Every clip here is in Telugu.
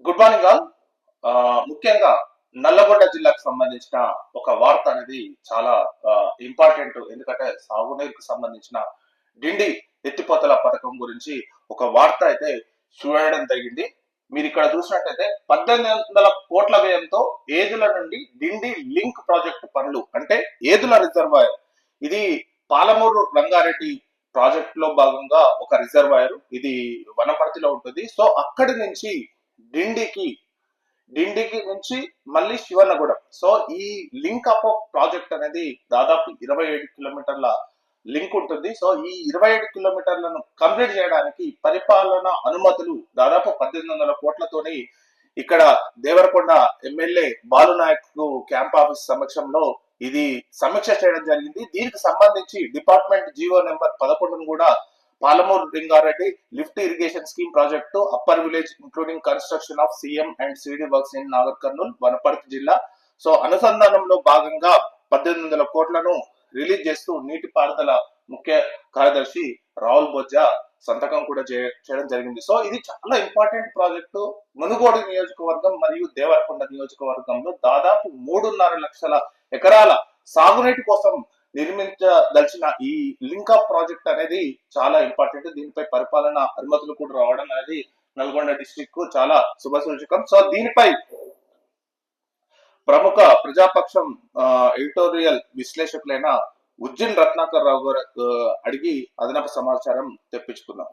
Good morning all. ముఖ్యంగా నల్లగొండ జిల్లాకు సంబంధించిన ఒక వార్త అనేది చాలా ఇంపార్టెంట్. ఎందుకంటే సాగునీరుకు సంబంధించిన డిండి ఎత్తిపోతల పథకం గురించి ఒక వార్త అయితే చూడడం జరిగింది. మీరు ఇక్కడ చూసినట్టయితే 1800 కోట్ల వ్యయంతో ఏదుల నుండి డిండి లింక్ ప్రాజెక్టు పనులు, అంటే ఏదుల రిజర్వాయర్, ఇది పాలమూరు రంగారెడ్డి ప్రాజెక్ట్ లో భాగంగా ఒక రిజర్వాయర్. ఇది వనపర్తిలో ఉంటుంది. సో అక్కడి నుంచి డిండికి డిండికి నుంచి మళ్ళీ శివన్నగూడెం. సో ఈ లింక్ అప్ ప్రాజెక్ట్ అనేది దాదాపు 27 కిలోమీటర్ల లింక్ ఉంటుంది. సో ఈ 27 కిలోమీటర్లను కంప్లీట్ చేయడానికి పరిపాలన అనుమతులు దాదాపు 1800 కోట్లతోని ఇక్కడ Devarakonda MLA Balu Naik camp office సమక్షంలో ఇది సమీక్ష చేయడం జరిగింది. దీనికి సంబంధించి డిపార్ట్మెంట్ జీవో నెంబర్ 11ను కూడా Palamuru Rangareddy lift irrigation scheme project upper village including construction of CM and CD works in Nagar Kurnool Wanaparthy జిల్లా. సో అనుసంధానంలో భాగంగా 1800 కోట్లను రిలీజ్ చేస్తూ నీటిపారుదల ముఖ్య కార్యదర్శి రాహుల్ బొజ్జా సంతకం కూడా చేయడం జరిగింది. సో ఇది చాలా ఇంపార్టెంట్ ప్రాజెక్టు. మునుగోడు నియోజకవర్గం మరియు దేవరకొండ నియోజకవర్గంలో దాదాపు 3.5 లక్షల ఎకరాల సాగునీటి కోసం నిర్మించదలిచిన ఈ లింకప్ ప్రాజెక్ట్ అనేది చాలా ఇంపార్టెంట్. దీనిపై పరిపాలన అనుమతులు కూడా రావడం అనేది నల్గొండ డిస్టిక్ కు చాలా శుభసూచకం. సో దీనిపై ప్రముఖ ప్రజాపక్షం ఎడిటోరియల్ విశ్లేషకులైన ఉజ్జిన్ రత్నాకర్ రావు గారు అడిగి అదనపు సమాచారం తెప్పించుకుందాం.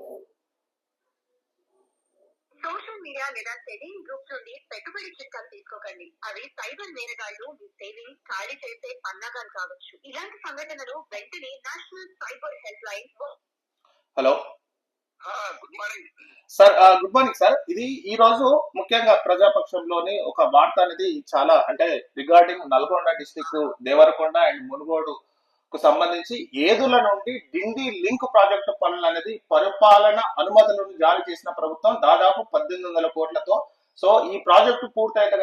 సోషల్ మీడియా లేదా సేవింగ్ గ్రూప్స్ నుండి పెట్టుబడి చిట్టాలు తీసుకోకండి. అవి సైబర్ నేరగాళ్లు మీ సేవింగ్ ఖాళీ చేసే పన్నాగాలు కావచ్చు. ఇలాంటి సంఘటనలు వెంటనే national cyber help line. Hello good morning sir. Good morning sir. ఇది ఈ రోజు ముఖ్యంగా ప్రజాపక్షంలోని ఒక వార్త అనేది చాలా, అంటే regarding Nalgonda district Devarakonda and Munugode కు సంబంధించి ఏదుల నుండి డిండి లింక్ ప్రాజెక్టు పనులు అనేది పరిపాలన అనుమతులను జారీ చేసిన ప్రభుత్వం దాదాపు 1800 కోట్లతో. సో ఈ ప్రాజెక్టు పూర్తయితే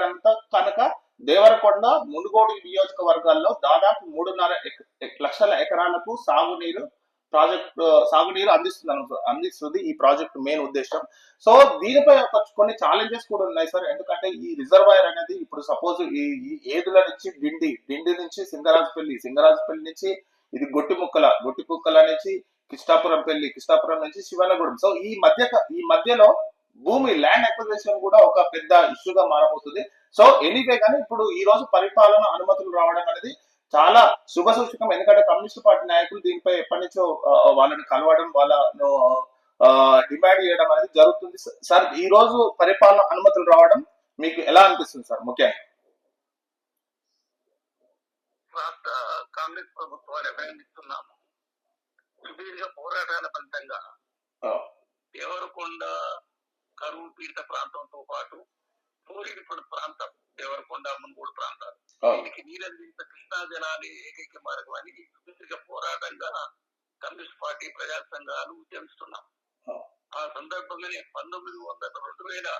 కనుక దేవరకొండ మునుగోడు నియోజకవర్గాల్లో దాదాపు 3.5 లక్షల ఎకరాలకు సాగునీరు అందిస్తుంది ఈ ప్రాజెక్ట్ మెయిన్ ఉద్దేశం. సో దీనిపై కొన్ని ఛాలెంజెస్ కూడా ఉన్నాయి సార్. ఎందుకంటే ఈ రిజర్వాయర్ అనేది ఇప్పుడు సపోజ్ ఈ ఏదుల నుంచి డిండి నుంచి సింగరాజుపల్లి నుంచి ఇది గొట్టిముక్కల నుంచి కిష్టాపురం నుంచి శివనగూడెం. సో ఈ మధ్యలో భూమి ల్యాండ్ అక్విజిషన్ కూడా ఒక పెద్ద ఇష్యూగా మారబోతుంది. సో ఎనీవే కానీ ఇప్పుడు ఈ రోజు పరిపాలన అనుమతులు రావడం అనేది చాలా శుభ సూచకం. ఎందుకంటే కమ్యూనిస్ట్ పార్టీ నాయకులు దీనిపై ఎప్పటి నుంచో వాళ్ళని కలవడం, వాళ్ళను డిమాండ్ చేయడం అనేది జరుగుతుంది. సార్ ఈ రోజు పరిపాలన అనుమతులు రావడం మీకు ఎలా అనిపిస్తుంది సార్? ముఖ్యంగా రాష్ట్ర కాంగ్రెస్ ప్రభుత్వాన్ని అభినందిస్తున్నాము. సుదీర్ఘ పోరాటాల ఫలితంగా దేవరకొండ కరువు పీడిత ప్రాంతంతో పాటు పూరిపడి ప్రాంతం దేవరకొండ మునుగోడు ప్రాంతాలు దీనికి నీరందించిన కృష్ణా జలాన్ని ఏకైక మార్గం అని సుదీర్ఘ పోరాటంగా కమ్యూనిస్ట్ పార్టీ ప్రజా సంఘాలు ఉద్యమిస్తున్నాం. ఆ సందర్భంగానే 2013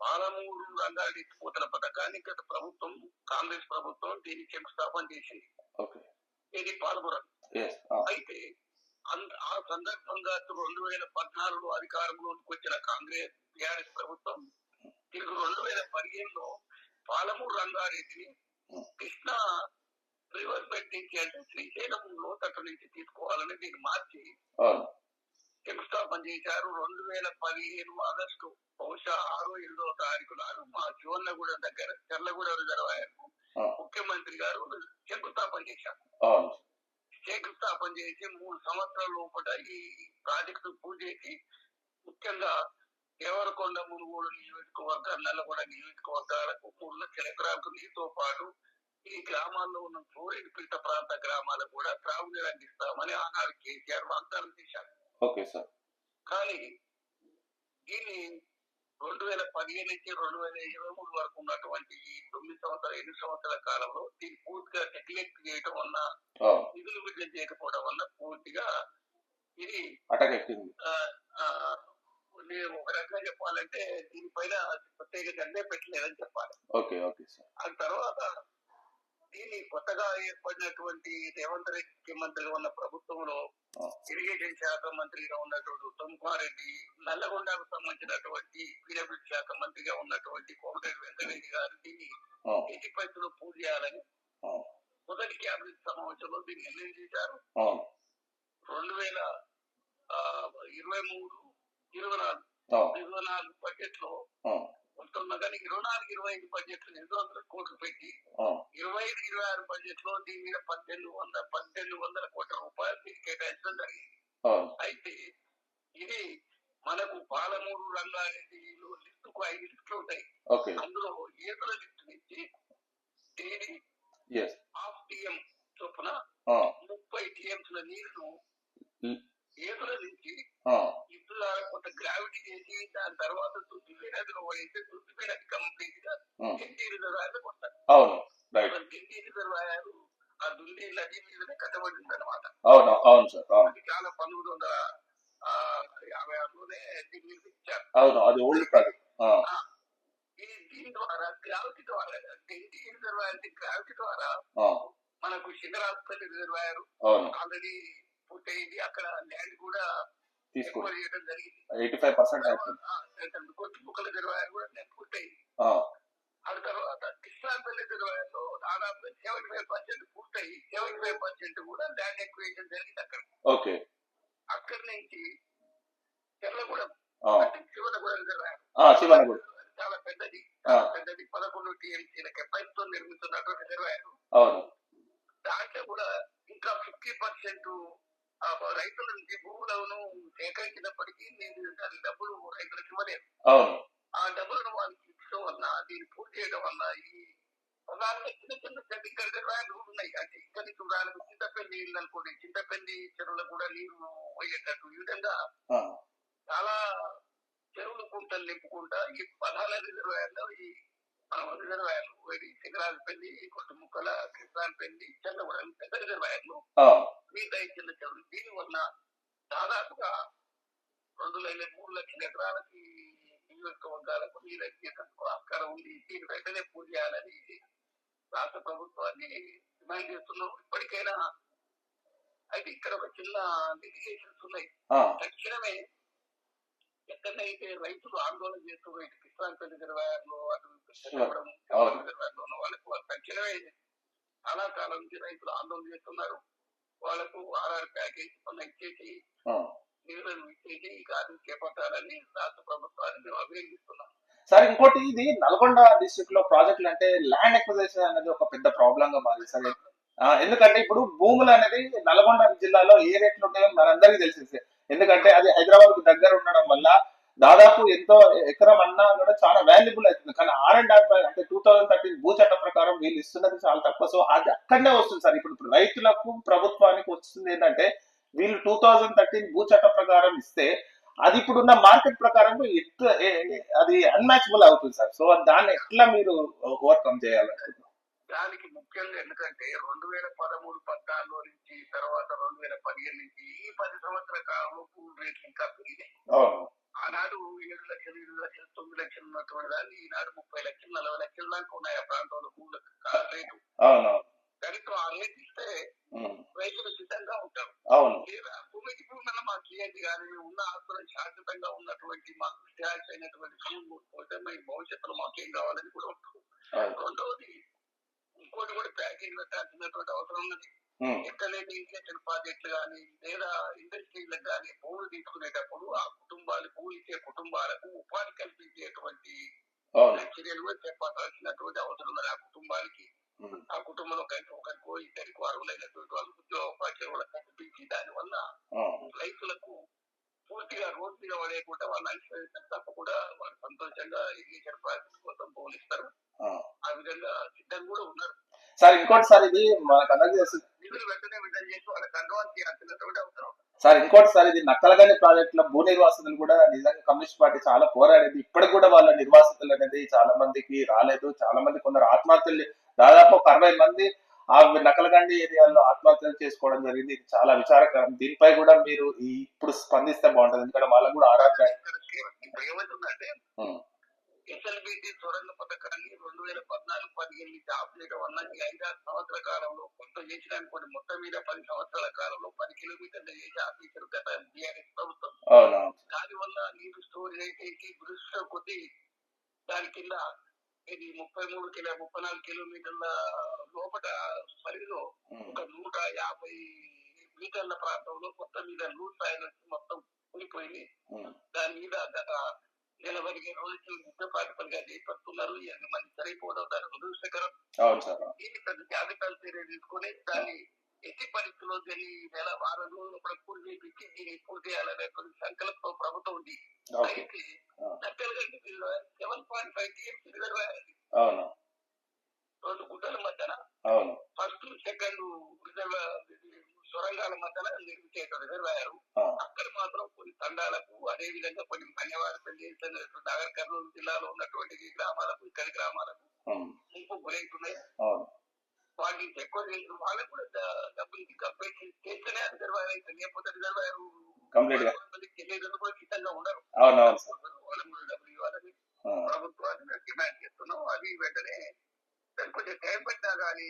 పాలమూరు రంగారెడ్డి పోతల పథకాన్ని గత ప్రభుత్వం కాంగ్రెస్ ప్రభుత్వం దీన్ని శంకుస్థాపన చేసింది. ఇది పాల్గొనడం. అయితే ఆ సందర్భంగా 2014 అధికారంలోకి వచ్చిన కాంగ్రెస్ టీఆర్ఎస్ ప్రభుత్వం తిరిగి 2015లో పాలమూరు రంగారెడ్డిని కృష్ణా రివర్ బెడ్ నుంచి, అంటే శ్రీశైలం లోతట్టు నుంచి తీసుకోవాలని దీన్ని మార్చి శంకుస్థాపన చేశారు. 2015 ఆగస్టు బహుశా 6-7 నాడు మా శివన్నగూడెం దగ్గర చెర్లగూడెం రిజర్వాయర్ ముఖ్యమంత్రి గారు శంకుస్థాపన చేశారు. శంకుస్థాపన చేసి 3 సంవత్సరాల లోపల ఈ ప్రాజెక్టు పూర్తి చేసి ముఖ్యంగా దేవరకొండ మునుగోడు నియోజకవర్గాలు, నల్లగొండ నియోజకవర్గాలకు 3 లక్షల ఎకరాలకు నీటితో పాటు ఈ గ్రామాల్లో ఉన్న ఫ్లోరైడ్ పీడిత ప్రాంత గ్రామాలకు కూడా త్రాగునీరు అందిస్తామని ఆనాడు కేసీఆర్ వాగ్దానం చేశారు. కానీ దీన్ని 2015 నుంచి 2023 వరకు ఉన్నటువంటి ఈ 8 సంవత్సరాల కాలంలో దీన్ని పూర్తిగా నెగ్లెక్ట్ చేయడం వల్ల, నిధులు విడుదల చేయకపోవడం వల్ల పూర్తిగా ఇది నేను ఒక రకంగా చెప్పాలంటే దీనిపైన ప్రత్యేక శ్రద్ధ పెట్టలేదని చెప్పాలి. ఆ తర్వాత దీన్ని కొత్తగా ఏర్పడినటువంటి రేవంత్ రెడ్డి ముఖ్యమంత్రిగా ఉన్న ప్రభుత్వంలో ఇరిగేషన్ శాఖ మంత్రిగా ఉన్నటువంటి ఉత్తమ్ కుమార్ రెడ్డి, నల్లగొండకు సంబంధించినటువంటి పీడబ్ల్యూడీ శాఖ మంత్రిగా ఉన్నటువంటి కోమటిరెడ్డి వెంకటరెడ్డి గారు దీన్ని ఎట్టి పరిస్థితుల్లో పూర్తి చేయాలని మొదటి క్యాబినెట్ సమావేశంలో దీన్ని నిర్ణయం చేశారు. 2023-24 బడ్జెట్ లో ఉంటున్నా కానీ 24-25 బడ్జెట్ 200 కోట్లు పెట్టి 25-26 బడ్జెట్ లో దీని మీద 1800 కోట్ల రూపాయలు దీనికి కేటాయించడం జరిగింది. అయితే ఇది మనకు పాలమూరు రంగారెడ్డిలో లిస్టుకు 5 లిస్టులు ఉంటాయి. అందులో ఏదుల లిస్టు నుంచి డైలీ హాఫ్ టీఎం చొప్పున 30 టీఎంల నీళ్లు ఏదుల నుంచి ఇట్లా కొంత గ్రావిటీ చేసి దాని తర్వాత దుద్దిపేట వేస్తే దుద్దిపేట కంప్లీట్ గా డిండి రిజర్వాయర్లకు వస్తారు. డిండి రిజర్వాయర్ ఆ దుండి నది మీదనే కట్టబడింది అనమాట. అది చాలా 1956లోనే దీన్ని నిర్మించారు. దీని ద్వారా గ్రావిటీ ద్వారా డిండి రిజర్వాయర్ గ్రావిటీ ద్వారా మనకు శిఖరాపల్లి రిజర్వాయర్ ఆల్రెడీ పూర్తయింది. అక్కడ ల్యాండ్ కూడా చేయడం జరిగింది. 85% కొట్టుముక్కల రిజర్వాయర్ కూడా పూర్తయింది. ఆ తర్వాత కృష్ణాపల్లి రిజర్వాయర్ లో దాదాపు 75% పూర్తయి 75% కూడా ల్యాండ్ ఎక్విజిషన్ జరిగింది అక్కడ. అక్కడి నుంచి చెర్లగూడెం శివనగూడ రిజర్వాయర్ చాలా పెద్దది 11 టీఎంసీల కెపాసిటీతో నిర్మిస్తున్నటువంటి రిజర్వాయర్. దాంట్లో కూడా ఇంకా 50% రైతుల నుంచి భూములను సేకరించినప్పటికీ డబ్బులు రైతులకు ఇవ్వలేదు. ఆ డబ్బులను వాళ్ళకి ఇచ్చడం వల్ల దీన్ని పూర్తి చేయడం వల్ల ఈ ప్రధానంగా చిన్న ఇక్కడ రిజర్వాయర్లు ఉన్నాయి. అంటే ఇక్కడ చూడాలి చింతపల్లి నీళ్ళు అనుకోండి, చింతపల్లి చెరువులకు కూడా నీరు పోయేటట్టు ఈ విధంగా చాలా చెరువులు కుంటలు నింపుకుంటా ఈ 14 రిజర్వాయర్లు ఈ రిజర్వాయర్లు శిఖరాలపల్లి, కొట్టుముక్కల, కృష్ణాపల్లి, చంద్రగూడెం పెద్ద రిజర్వాయర్లు మిగతా చిన్న చెరువులు. దీని వల్ల దాదాపుగా 2-3 లక్షల ఎకరాలకి నియోజకవర్గాలకు నీరు వచ్చేటప్పుడు ఆస్కారం ఉంది. దీన్ని వెంటనే పూర్తి చేయాలని రాష్ట్ర ప్రభుత్వాన్ని డిమాండ్ చేస్తున్నాం. ఇప్పటికైనా అయితే ఇక్కడ ఒక చిన్న లిటిగేషన్స్ ఉన్నాయి. తక్షణమే ఎక్కడైతే రైతులు ఆందోళన చేస్తున్నారు కృష్ణాపల్లి రిజర్వాయర్లో అటు రిజర్వాయర్లో ఉన్న వాళ్ళకు తక్షణమే చాలా కాలం నుంచి రైతులు ఆందోళన చేస్తున్నారు. వాళ్ళకు ఆర్ఆర్ ప్యాకేజ్ ఇచ్చేసి నిధులను ఇచ్చేసి ఈ కార్యక్రమం చేపట్టాలని రాష్ట్ర ప్రభుత్వాన్ని మేము అభినందిస్తున్నాం. సార్ ఇంకోటి ఇది నల్గొండ డిస్ట్రిక్ట్ లో ప్రాజెక్టులు అంటే ల్యాండ్ ఎక్విజిషన్ అనేది ఒక పెద్ద ప్రాబ్లం గా మారింది సార్. ఎందుకంటే ఇప్పుడు భూములు అనేది నల్గొండ జిల్లాలో ఏ రేట్లు ఉంటాయో మనందరికీ తెలిసిందే. ఎందుకంటే అది హైదరాబాద్ కు దగ్గర ఉండడం వల్ల దాదాపు ఎంతో ఎకరం అన్నా కూడా చాలా వాల్యుబుల్ అవుతుంది. కానీ R&R అంటే 2013 భూ చట్టం ప్రకారం వీళ్ళు ఇస్తున్నది చాలా తక్కువ. సో అది అక్కడనే వస్తుంది సార్. ఇప్పుడు రైతులకు ప్రభుత్వానికి వస్తుంది ఏంటంటే వీళ్ళు 2013 భూ చట్టం ప్రకారం ఇస్తే అది ఇప్పుడున్న మార్కెట్ ప్రకారం అది అన్మ్యాచబుల్ అవుతుంది సార్. సో దాన్ని ఎట్లా మీరు ఓవర్కమ్ చేయాలనుకుంటున్నారు? దానికి ముఖ్యంగా ఎందుకంటే 2013-14 నుంచి తర్వాత 2015 నుంచి ఈ 10 సంవత్సరాల కాలంలో భూమి రేట్లు ఇంకా పెరిగాయి. ఆనాడు 7 లక్షలు, 8 లక్షలు, 9 లక్షలు ఉన్నటువంటి దాన్ని ఈనాడు 30 లక్షలు, 40 లక్షల దాకా ఉన్నాయి ఆ ప్రాంతంలో భూముల రేటు. కనుక ఆ రేటు ఇస్తే రైతులు సిద్ధంగా ఉంటారు. లేదా భూమికి భూమి మాకు ఇయ్యండి కానీ ఉన్న ఆస్తులను శాశ్వతంగా ఉన్నటువంటి మాకు స్టాష్ అయినటువంటి భూమి భవిష్యత్తులో మాకేం కావాలని కూడా ఉంటుంది. రెండవది ఇంకోటి కూడా ప్యాకేజ్ పెట్టాల్సినటువంటి అవసరం ఉన్నది. ఎక్కడైతే ఇరిగేషన్ ప్రాజెక్టులు కానీ లేదా ఇండస్ట్రీలకు కానీ భూములు తీసుకునేటప్పుడు ఆ కుటుంబాలు భూమి ఇచ్చే కుటుంబాలకు ఉపాధి కల్పించేటువంటి చర్యలు కూడా చేపట్టాల్సినటువంటి అవసరం ఉన్నది. ఆ కుటుంబానికి ఆ కుటుంబంలో ఒకరికో ఇద్దరికో అర్హులైనటువంటి వాళ్ళకు ఉద్యోగోపాధ్యాయులు కల్పించి దాని వల్ల రైతులకు పూర్తిగా రోడ్డు మీద పడేయకుండా వాళ్ళు అనుసరించిన తప్పకుండా వాళ్ళు సంతోషంగా ఇరిగేషన్ ప్రాజెక్టు కోసం భూములు ఇస్తారు. ఆ విధంగా సిద్ధంగా కూడా ఉన్నారు సార్. ఇంకోటి సార్ ఇది మనకు అందరికీ నిధులు వెంటనే విడుదల చేసి వాళ్ళకి అడ్వాన్స్ చేయాల్సినటువంటి అవసరం సార్. ఇంకోటి సార్ ఇది నక్కలగల్లి ప్రాజెక్టులో భూ నిర్వాసితులు కూడా నిజంగా కమ్యూనిస్ట్ పార్టీ చాలా పోరాడేది. ఇప్పటికి కూడా వాళ్ళ నిర్వాసితులు అనేది చాలా మందికి రాలేదు. చాలా మంది కొందరు ఆత్మహత్యలు దాదాపు 60 మంది ఆ నక్కలగండి ఏరియాలో ఆత్మహత్యలు చేసుకోవడం జరిగింది. ఇది చాలా విచారకరం. దీనిపై కూడా మీరు ఇప్పుడు స్పందిస్తే బాగుంటుంది. ఎందుకంటే వాళ్ళకు కూడా ఇప్పుడు ఏమవుతుందంటే ఎస్ఎల్బిటి సొరంగ పథకాన్ని 2014-15 నుంచి ఆఫ్ చేయడం వల్ల ఈ 5-6 సంవత్సరాల కాలంలో కొంత చేసిన అనుకోండి, మొత్తం మీద 10 సంవత్సరాల కాలంలో 10 కిలోమీటర్లు చేసి ఆఫీసర్ గత టీఆర్ఎస్ ప్రభుత్వం. దానివల్ల నీరు స్టోరేజ్ చేసి దృష్టి కొద్ది దాని కింద ఇది 34 కిలోమీటర్ల లోపల పరిధిలో ఒక 150 మీటర్ల ప్రాంతంలో మొత్తం మీద లూజ్ సాయిల్ మొత్తం కూలిపోయింది. దాని మీద గత 40 రోజులు యుద్ధ ప్రాతిపదిగా చేపడుతున్నారు. 8 మంది సరిపోవడం దాని దురదృష్టకరం. దీన్ని పెద్ద జాగ్రత్తలు చర్య తీసుకుని దాన్ని ఎట్టి పరిస్థితుల్లో నెల వారం రోజులు పూర్తి చేయించి దీన్ని పూర్తి చేయాలనేటువంటి సంకల్పం ప్రభుత్వం ఉంది. అయితే నక్కలగడ్డ 7.5 TMC రిజర్వాయర్ అది 2 గుట్టల మధ్యన ఫస్ట్ సెకండ్ సొరంగాల మధ్యన నిర్మించే రిజర్వాయర్. అక్కడ మాత్రం కొన్ని తండాలకు, అదే విధంగా కొన్ని ధన్యవాదాలు నాగర్ కర్నూలు జిల్లాలో ఉన్నటువంటి గ్రామాలకు, ఇక్కడి గ్రామాలకు ముంపు గురవుతున్నాయి. వాటిని ఎక్కువ వాళ్ళకు కూడా డబ్బులు కంప్లీట్ చేస్తేనే రిజర్వాయర్ అయితే, లేకపోతే రిజర్వాయర్ చెల్లేదని కూడా సిద్ధంగా ఉండరు. వాళ్ళకు డబ్బులు ఇవ్వాలని ప్రభుత్వాన్ని డిమాండ్ చేస్తున్నాం. అది వెంటనే కొంచెం టైం పెట్టినా కానీ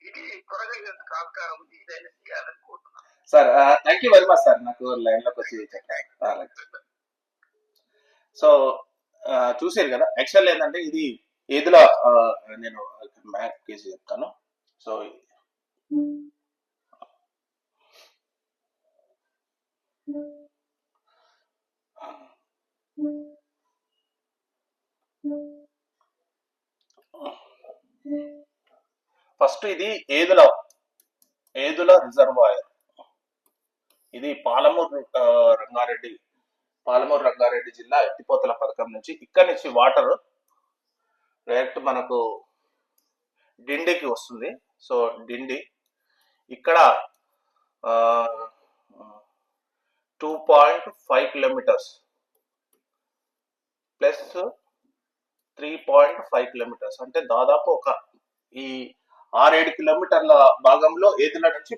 ఇది త్వరగా ఆస్కారం ఉంది, ఇదైనా చేయాలని కోరుతున్నాను. Sir thank you very much sir, నాకు లైన్ లోకి వచ్చి చెప్పారు. సో చూసారు కదా, యాక్చువల్ ఏంటంటే ఇది ఏదిలో నేను మ్యాప్ కేసు చెప్తాను. సో ఫస్ట్ ఇది ఏదుల రిజర్వాయర్. ఇది పాలమూరు రంగారెడ్డి జిల్లా ఎత్తిపోతల పథకం నుంచి, ఇక్కడ నుంచి వాటర్ డైరెక్ట్ మనకు డిండికి వస్తుంది. సో డిండి ఇక్కడ 2.5 కిలోమీటర్స్ ప్లస్ 3.5 కిలోమీటర్స్ అంటే దాదాపు ఒక ఈ 6-7 కిలోమీటర్ల భాగంలో ఏదుల నుంచి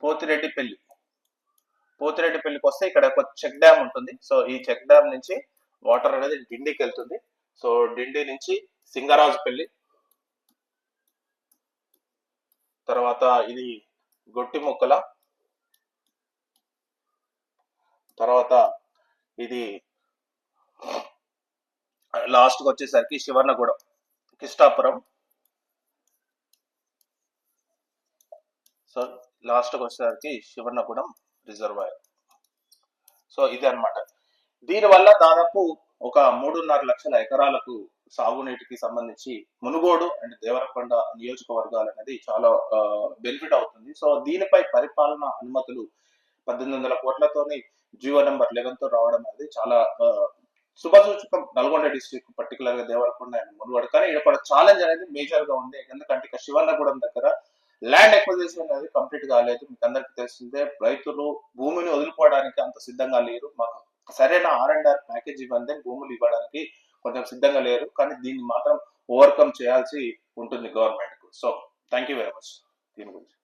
పోతిరెడ్డిపల్లికి వస్తే ఇక్కడ ఒక చెక్ డ్యామ్ ఉంటుంది. సో ఈ చెక్ డ్యామ్ నుంచి వాటర్ అనేది డిండికి వెళ్తుంది. సో డిండి నుంచి సింగరాజుపల్లి, తర్వాత ఇది గొట్టిముక్కల, తర్వాత ఇది లాస్ట్కి వచ్చేసరికి శివర్ణగూడెం, కిష్టాపురం. సో లాస్ట్కి వచ్చేసరికి శివర్ణగూడెం రిజర్వాయర్. సో ఇది అన్నమాట. దీనివల్ల దాదాపు ఒక 3.5 లక్షల ఎకరాలకు సాగునీటికి సంబంధించి మునుగోడు అండ్ దేవరకొండ నియోజకవర్గాలు అనేది చాలా బెనిఫిట్ అవుతుంది. సో దీనిపై పరిపాలన అనుమతులు 1800 కోట్లతోని జీవో నెంబర్ 11తో రావడం అనేది చాలా శుభసూచకం నల్గొండ డిస్ట్రిక్ట్, పర్టికులర్ గా దేవరకొండ అండ్ మునుగోడు. కానీ ఇక్కడ ఛాలెంజ్ అనేది మేజర్ గా ఉంది. ఎందుకంటే ఇక శివర్ణగూడెం దగ్గర ల్యాండ్ ఎక్విజిషన్ అనేది కంప్లీట్ కాలేదు. మీకు అందరికీ తెలిసిందే, రైతులు భూమిని వదులుకోవడానికి అంత సిద్ధంగా లేరు. మాకు సరైన R&R ప్యాకేజ్ ఇవ్వండి, భూములు ఇవ్వడానికి కొంచెం సిద్ధంగా లేరు. కానీ దీన్ని మాత్రం ఓవర్కమ్ చేయాల్సి ఉంటుంది గవర్నమెంట్ కు. So thank you very much దీని గురించి.